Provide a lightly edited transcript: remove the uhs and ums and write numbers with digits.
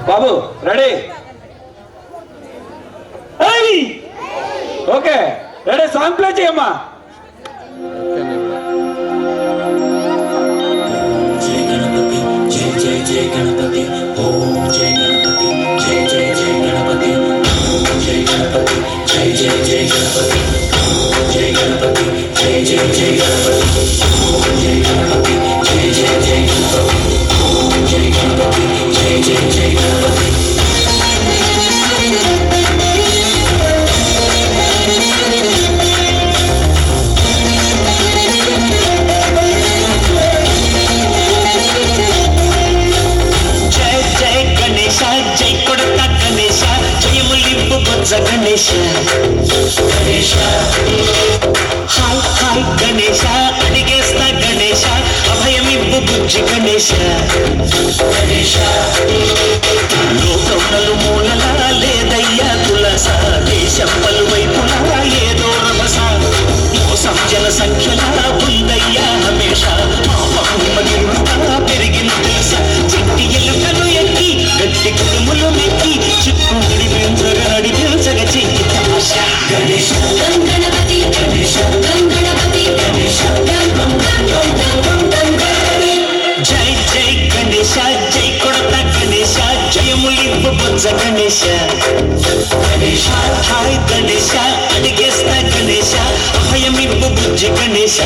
బాబు ready? Okay ready, song play చేయమ్మా. జయ గణపతి జయ జయ జయ గణపతి ఓం జయ గణపతి జయ జయ జయ గణపతి జయ గణపతి జయ జయ జయ గణపతి జయ గణపతి జయ జయ జయ గణపతి జయ గణపతి జయ జయ జయ గణపతి జయ గణపతి జయ జయ జయ గణపతి. గణేశ గణేశ హాయ్ హాయ్ గణేశ అడిగేస్తా గణేశ అభయమివ్వు బుజ్జి గణేశ గణేశ లోకములు మూలలా లేదయ్యా తులస దేశం పలువైపులా ఏదో రభస మోసం జన సంఖ్యలా ఉందయ్యా హమేష పాపముంతా పెరిగిన తెలుసా చిట్టి ఎలుకలు ఎక్కి గట్టి కుడుములు మెక్కి చిక్కుడి బెంజగడి పిలుచగ చెయ్యి తమాష గణేశ గణపతి గణేశ గణపతి గణేశ జై జై గణేశ జై కొడత గణేశ జయములివ్వు బొజ్జ గణేశ గణేశ హాయ్ గణేశ అడిగేస్తా గణేశ అభయమివ్వు బుజ్జి గణేశ